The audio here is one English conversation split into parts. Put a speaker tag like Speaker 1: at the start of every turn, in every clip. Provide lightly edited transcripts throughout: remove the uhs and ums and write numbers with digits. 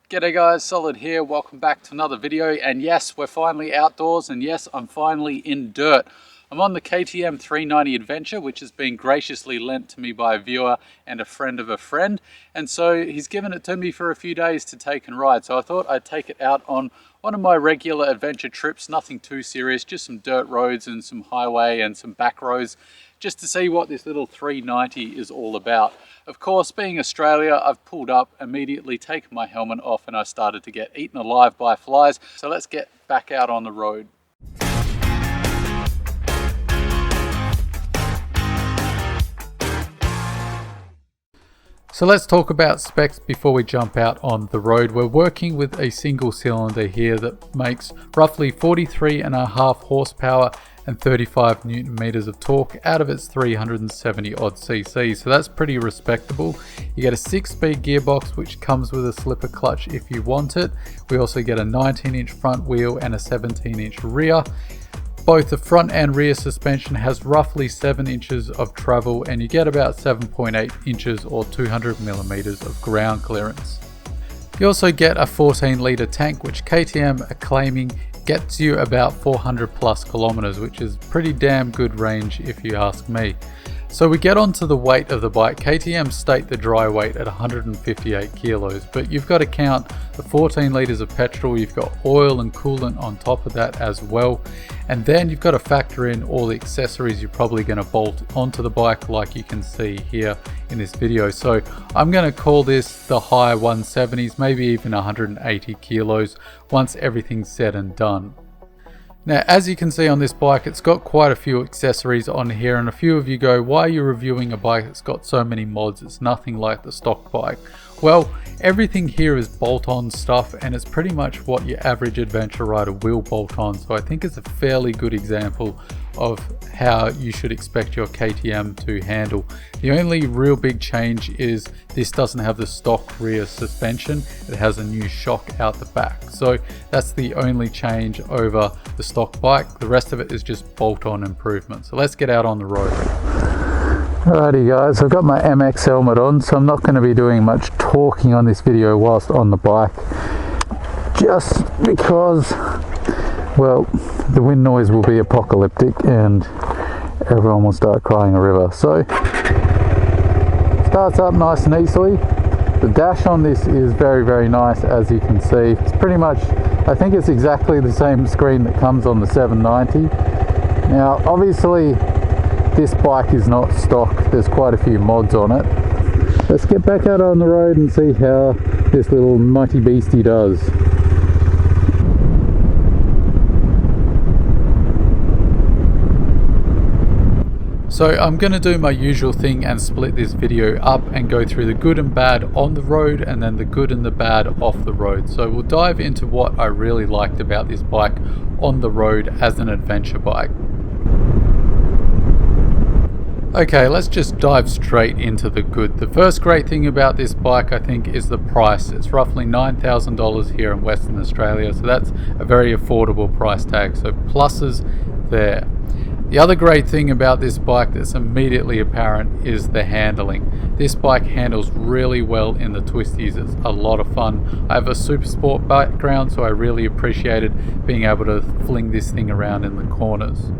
Speaker 1: G'day guys, Solid here. Welcome back to another video. And yes, we're finally outdoors, and yes, I'm finally in dirt. I'm on the KTM 390 Adventure, which has been graciously lent to me by a viewer and a friend of a friend. And so he's given it to me for a few days to take and ride. So I thought I'd take it out on one of my regular adventure trips, nothing too serious, just some dirt roads and some highway and some back roads, just to see what this little 390 is all about. Of course, being Australia, I've pulled up, immediately taken my helmet off, and I started to get eaten alive by flies. So let's get back out on the road. So let's talk about specs before we jump out on the road. We're working with a single cylinder here that makes roughly 43.5 horsepower and 35 newton meters of torque out of its 370 odd cc. So that's pretty respectable. You get a 6-speed gearbox which comes with a slipper clutch if you want it. We also get a 19-inch front wheel and a 17-inch rear. Both the front and rear suspension has roughly 7 inches of travel, and you get about 7.8 inches or 200 millimeters of ground clearance. You also get a 14-litre tank, which KTM are claiming gets you about 400 plus kilometers, which is pretty damn good range if you ask me. So we get onto the weight of the bike. KTM state the dry weight at 158 kilos, but you've got to count the 14 litres of petrol, you've got oil and coolant on top of that as well, and then you've got to factor in all the accessories you're probably going to bolt onto the bike, like you can see here in this video. So I'm going to call this the high 170s, maybe even 180 kilos once everything's said and done. Now, as you can see on this bike, it's got quite a few accessories on here, and a few of you go, why are you reviewing a bike that's got so many mods? It's nothing like the stock bike. Well, everything here is bolt-on stuff, and it's pretty much what your average adventure rider will bolt on. So I think it's a fairly good example of how you should expect your KTM to handle. The only real big change is this doesn't have the stock rear suspension. It has a new shock out the back. So that's the only change over the stock bike. The rest of it is just bolt-on improvement. So let's get out on the road. Alrighty guys, I've got my MX helmet on, so I'm not going to be doing much talking on this video whilst on the bike, just because, well, the wind noise will be apocalyptic and everyone will start crying a river. So starts up nice and easily. The dash on this is very nice, as you can see. It's pretty much, I think it's exactly the same screen that comes on the 790. Now obviously this bike is not stock, there's quite a few mods on it. Let's get back out on the road and see how this little mighty beastie does. So I'm going to do my usual thing and split this video up and go through the good and bad on the road and then the good and the bad off the road. So we'll dive into what I really liked about this bike on the road as an adventure bike. Okay, let's just dive straight into the good. The first great thing about this bike, I think, is the price. It's roughly $9,000 here in Western Australia, so that's a very affordable price tag. So pluses there. The other great thing about this bike that's immediately apparent is the handling. This bike handles really well in the twisties. It's a lot of fun. I have a super sport background, so I really appreciated being able to fling this thing around in the corners.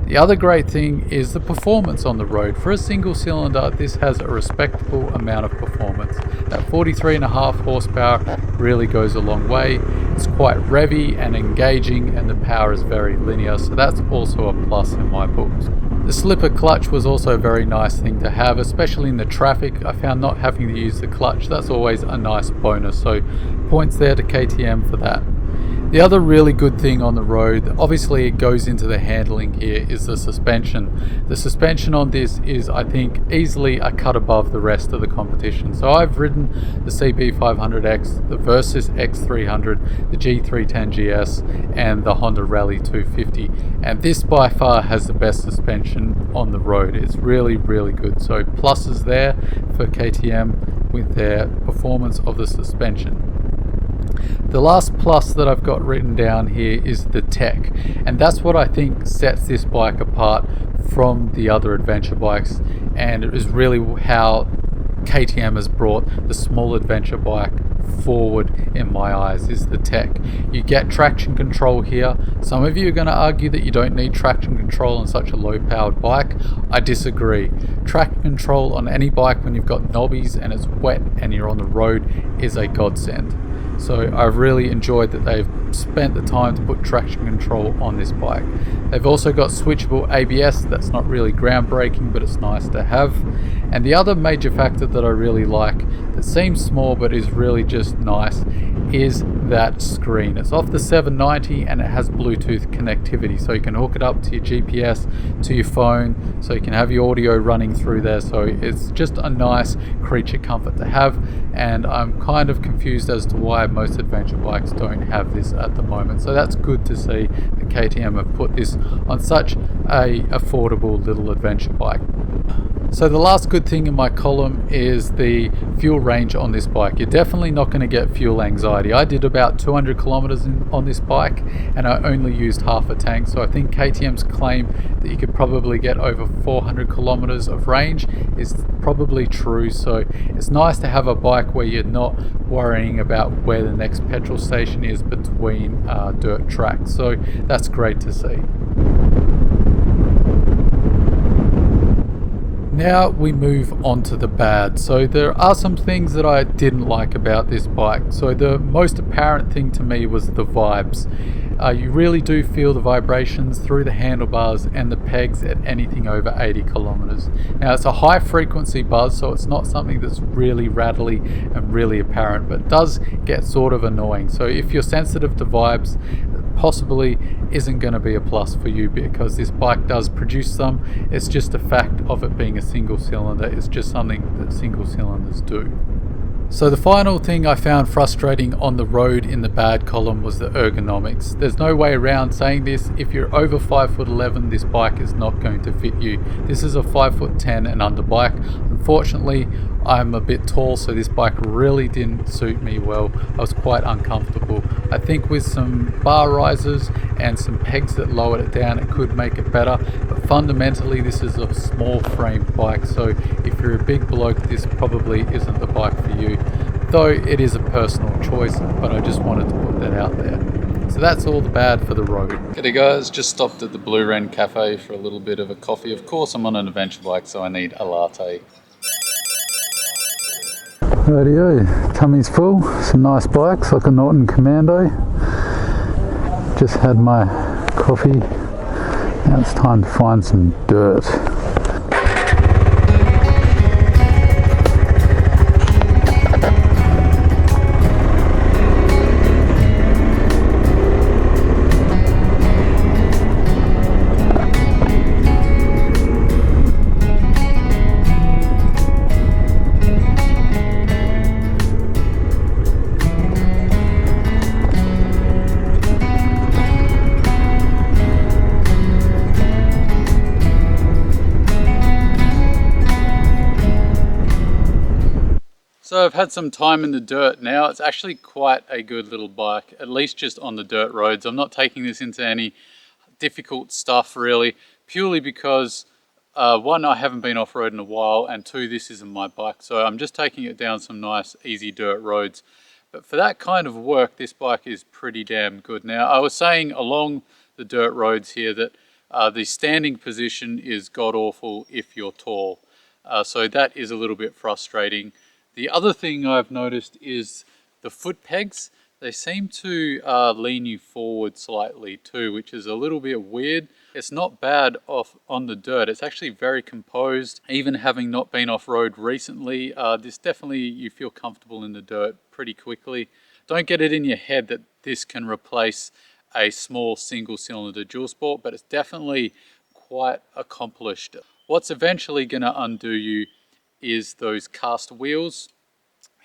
Speaker 1: The other great thing is the performance on the road. For a single cylinder, this has a respectable amount of performance. That 43.5 horsepower really goes a long way. It's quite revvy and engaging, and the power is very linear, so that's also a plus in my books. The slipper clutch was also a very nice thing to have, especially in the traffic. I found not having to use the clutch, that's always a nice bonus, so points there to KTM for that. The other really good thing on the road, obviously it goes into the handling here, is the suspension. The suspension on this is, I think, easily a cut above the rest of the competition. So I've ridden the CB500X, the Versys X300, the G310GS and the Honda Rally 250, and this by far has the best suspension on the road. It's really good. So pluses there for KTM with their performance of the suspension. The last plus that I've got written down here is the tech, and that's what I think sets this bike apart from the other adventure bikes, and it is really how KTM has brought the small adventure bike forward in my eyes is the tech. You get traction control here. Some of you are going to argue that you don't need traction control on such a low powered bike. I disagree. Traction control on any bike when you've got knobbies and it's wet and you're on the road is a godsend. So I've really enjoyed that they've spent the time to put traction control on this bike. They've also got switchable ABS. That's not really groundbreaking, but it's nice to have. And the other major factor that I really like, that seems small but is really just nice, is that screen. It's off the 790 and it has Bluetooth connectivity, so you can hook it up to your GPS, to your phone, so you can have your audio running through there. So it's just a nice creature comfort to have, and I'm kind of confused as to why most adventure bikes don't have this at the moment. So that's good to see that KTM have put this on such a affordable little adventure bike. So the last good thing in my column is the fuel range on this bike. You're definitely not going to get fuel anxiety. I did about 200 kilometers on this bike and I only used half a tank. So I think KTM's claim that you could probably get over 400 kilometers of range is probably true. So it's nice to have a bike where you're not worrying about where the next petrol station is between dirt tracks. So that's great to see. Now we move on to the bad. So there are some things that I didn't like about this bike. So the most apparent thing to me was the vibes. You really do feel the vibrations through the handlebars and the pegs at anything over 80 kilometers. Now it's a high frequency buzz, so it's not something that's really rattly and really apparent, but does get sort of annoying. So if you're sensitive to vibes, possibly isn't going to be a plus for you, because this bike does produce some. It's just a fact of it being a single cylinder. It's just something that single cylinders do. So the final thing I found frustrating on the road in the bad column was the ergonomics. There's no way around saying this. If you're over 5'11", this bike is not going to fit you. This is a 5'10" and under bike. Unfortunately, I'm a bit tall, so this bike really didn't suit me well. I was quite uncomfortable. I think with some bar risers and some pegs that lowered it down, it could make it better. But fundamentally, this is a small frame bike, so if you're a big bloke, this probably isn't the bike for you. Though it is a personal choice, but I just wanted to put that out there. So that's all the bad for the road. G'day guys, just stopped at the Blue Wren Cafe for a little bit of a coffee. Of course, I'm on an adventure bike, so I need a latte. Rightio, tummy's full, some nice bikes like a Norton Commando. Just had my coffee, now it's time to find some dirt. So I've had some time in the dirt now. It's actually quite a good little bike, at least just on the dirt roads. I'm not taking this into any difficult stuff really, purely because one, I haven't been off-road in a while, and two, this isn't my bike. So I'm just taking it down some nice, easy dirt roads. But for that kind of work, this bike is pretty damn good. Now, I was saying along the dirt roads here that the standing position is god-awful if you're tall. So that is a little bit frustrating. The other thing I've noticed is the foot pegs. They seem to lean you forward slightly too, which is a little bit weird. It's not bad off on the dirt. It's actually very composed. Even having not been off-road recently, this definitely, you feel comfortable in the dirt pretty quickly. Don't get it in your head that this can replace a small single cylinder dual sport, but it's definitely quite accomplished. What's eventually going to undo you is those cast wheels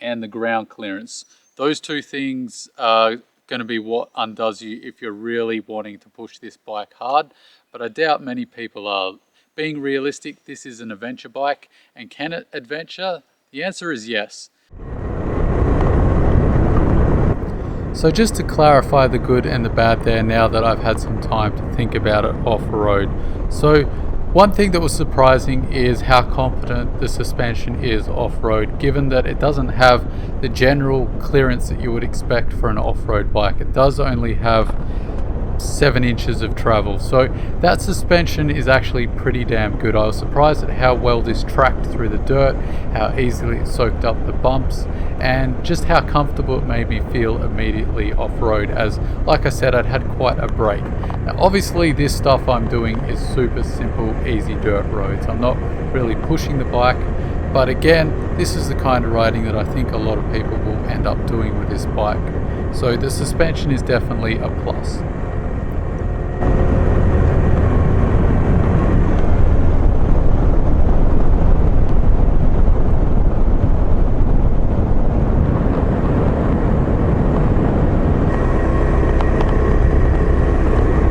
Speaker 1: and the ground clearance. Those two things are going to be what undoes you if you're really wanting to push this bike hard, but I doubt many people are. Being realistic, this is an adventure bike, and can it adventure? The answer is yes. So just to clarify the good and the bad there, now that I've had some time to think about it off-road. So One thing that was surprising is how competent the suspension is off-road, given that it doesn't have the general clearance that you would expect for an off-road bike. It does only have 7 inches of travel, so that suspension is actually pretty damn good. I was surprised at how well this tracked through the dirt, how easily it soaked up the bumps, and just how comfortable it made me feel immediately off-road, as like I said, I'd had quite a break. Now obviously this stuff I'm doing is super simple, easy dirt roads. I'm not really pushing the bike, but again, this is the kind of riding that I think a lot of people will end up doing with this bike. So the suspension is definitely a plus.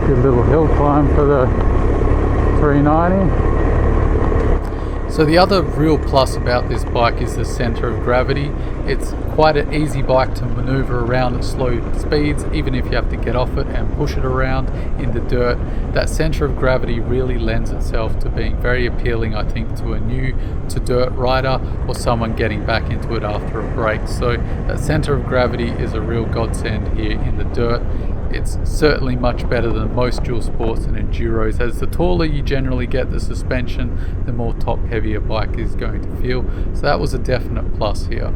Speaker 1: Good little hill climb for the 390. So the other real plus about this bike is the center of gravity. It's quite an easy bike to maneuver around at slow speeds, even if you have to get off it and push it around in the dirt. That center of gravity really lends itself to being very appealing, I think, to a new to dirt rider or someone getting back into it after a break. So that center of gravity is a real godsend here in the dirt. It's certainly much better than most dual sports and enduros, as the taller you generally get the suspension, the more top heavy a bike is going to feel. So that was a definite plus here.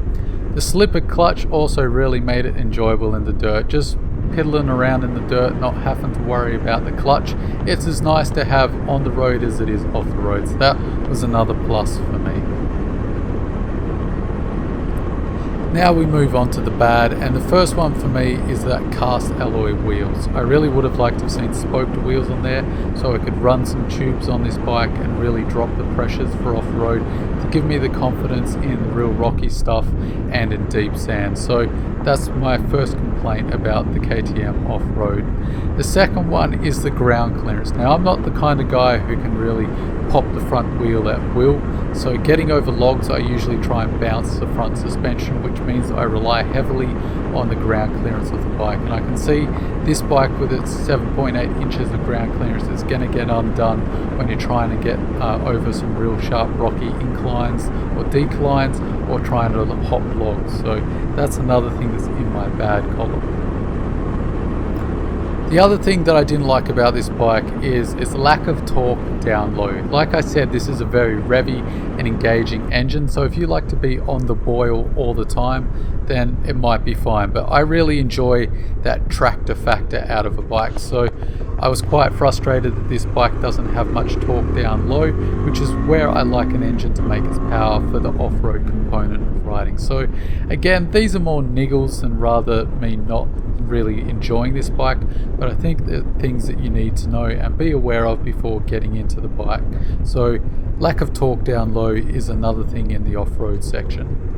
Speaker 1: The slipper clutch also really made it enjoyable in the dirt. Just piddling around in the dirt, not having to worry about the clutch. It's as nice to have on the road as it is off the road. So that was another plus for me. Now we move on to the bad, and the first one for me is that cast alloy wheels. I really would have liked to have seen spoked wheels on there so I could run some tubes on this bike and really drop the pressures for off-road to give me the confidence in the real rocky stuff and in deep sand. So that's my first complaint about the KTM off-road. The second one is the ground clearance. Now I'm not the kind of guy who can really pop the front wheel at will, so getting over logs I usually try and bounce the front suspension, which means I rely heavily on the ground clearance of the bike. And I can see this bike with its 7.8 inches of ground clearance is going to get undone when you're trying to get over some real sharp rocky inclines or declines or trying to hop logs. So that's another thing that's in my bad column. The other thing that I didn't like about this bike is its lack of torque down low. Like I said, this is a very revvy and engaging engine, so if you like to be on the boil all the time, then it might be fine. But I really enjoy that tractor factor out of a bike, so I was quite frustrated that this bike doesn't have much torque down low, which is where I like an engine to make its power for the off-road component of riding. So again, these are more niggles than rather me not really enjoying this bike, but I think the things that you need to know and be aware of before getting into the bike. So lack of torque down low is another thing in the off-road section.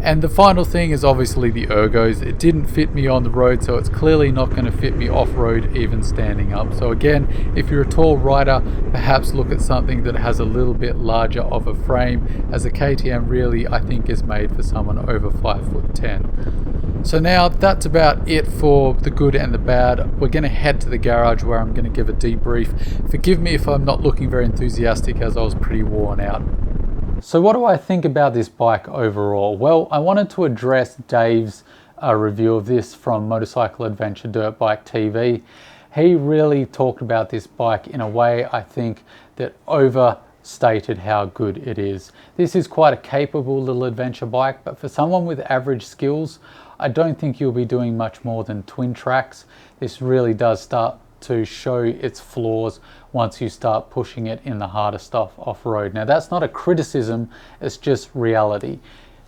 Speaker 1: And the final thing is obviously the ergos. It didn't fit me on the road, so it's clearly not going to fit me off-road even standing up. So again, if you're a tall rider, perhaps look at something that has a little bit larger of a frame, as a KTM really I think is made for someone over 5'10". So now that's about it for the good and the bad. We're going to head to the garage where I'm going to give a debrief. Forgive me if I'm not looking very enthusiastic, as I was pretty worn out. So what do I think about this bike overall? Well, I wanted to address Dave's review of this from Motorcycle Adventure Dirt Bike TV. He really talked about this bike in a way I think that overstated how good it is. This is quite a capable little adventure bike, but for someone with average skills, I don't think you'll be doing much more than twin tracks. This really does start to show its flaws once you start pushing it in the harder stuff off-road. Now that's not a criticism, it's just reality.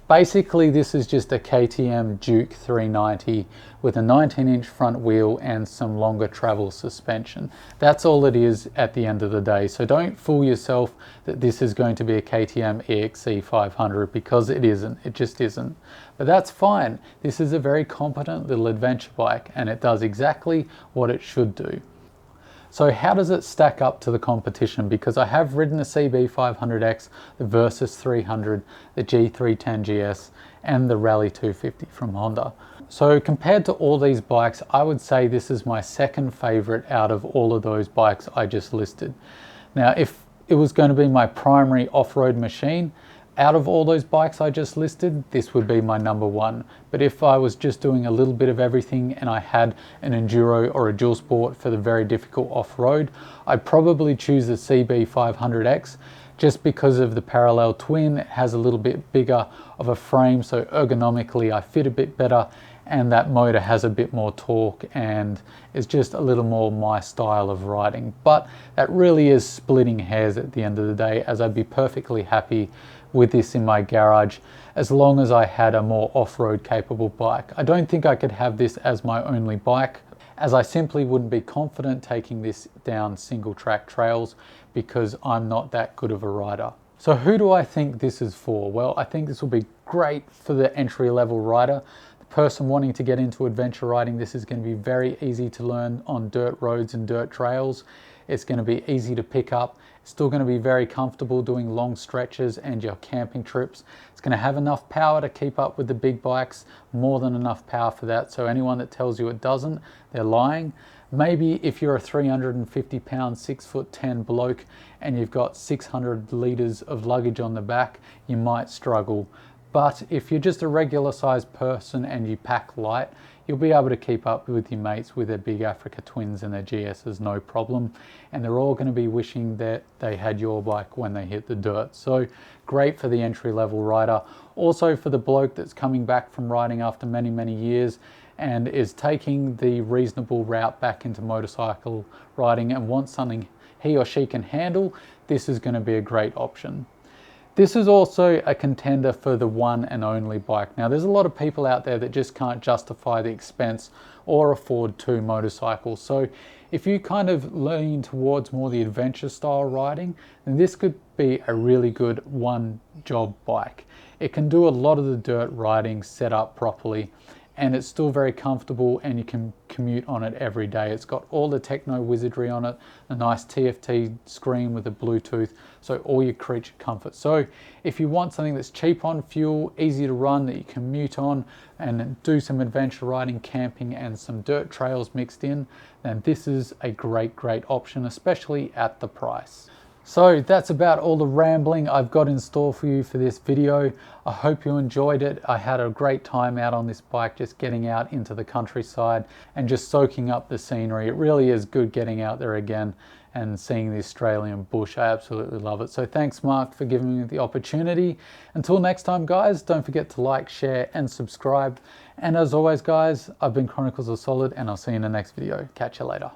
Speaker 1: Basically this is just a KTM Duke 390 with a 19-inch front wheel and some longer travel suspension. That's all it is at the end of the day. So don't fool yourself that this is going to be a KTM EXC 500, because it isn't, it just isn't. But that's fine. This is a very competent little adventure bike and it does exactly what it should do. So how does it stack up to the competition? Because I have ridden the CB500X, the Versys 300, the G310 GS, and the Rally 250 from Honda. So compared to all these bikes, I would say this is my second favorite out of all of those bikes I just listed. Now, if it was going to be my primary off-road machine. Out of all those bikes I just listed, this would be my number one. But if I was just doing a little bit of everything and I had an enduro or a dual sport for the very difficult off-road, I'd probably choose the CB500X just because of the parallel twin. It has a little bit bigger of a frame, so ergonomically I fit a bit better, and that motor has a bit more torque and is just a little more my style of riding. But that really is splitting hairs at the end of the day, as I'd be perfectly happy with this in my garage as long as I had a more off-road capable bike. I don't think I could have this as my only bike, as I simply wouldn't be confident taking this down single track trails because I'm not that good of a rider. So who do I think this is for? Well, I think this will be great for the entry-level rider. The person wanting to get into adventure riding, this is going to be very easy to learn on dirt roads and dirt trails. It's going to be easy to pick up. It's still going to be very comfortable doing long stretches and your camping trips. It's going to have enough power to keep up with the big bikes, more than enough power for that. So anyone that tells you it doesn't, they're lying. Maybe if you're a 350 pound, 6'10" bloke and you've got 600 liters of luggage on the back, you might struggle. But if you're just a regular sized person and you pack light, you'll be able to keep up with your mates with their big Africa twins and their GSs, no problem. And they're all going to be wishing that they had your bike when they hit the dirt. So great for the entry-level rider. Also for the bloke that's coming back from riding after many, many years and is taking the reasonable route back into motorcycle riding and wants something he or she can handle, this is going to be a great option. This is also a contender for the one and only bike. Now, there's a lot of people out there that just can't justify the expense or afford two motorcycles. So if you kind of lean towards more the adventure style riding, then this could be a really good one job bike. It can do a lot of the dirt riding set up properly, and it's still very comfortable, and you can commute on it every day. It's got all the techno wizardry on it, a nice TFT screen with a Bluetooth, so all your creature comfort. So if you want something that's cheap on fuel, easy to run, that you can commute on and do some adventure riding, camping and some dirt trails mixed in, then this is a great option, especially at the price. So that's about all the rambling I've got in store for you for this video. I hope you enjoyed it. I had a great time out on this bike, just getting out into the countryside and just soaking up the scenery. It really is good getting out there again and seeing the Australian bush. I absolutely love it. So thanks, Mark, for giving me the opportunity. Until next time, guys, don't forget to like, share and subscribe. And as always, guys, I've been Chronicles of Solid, and I'll see you in the next video. Catch you later.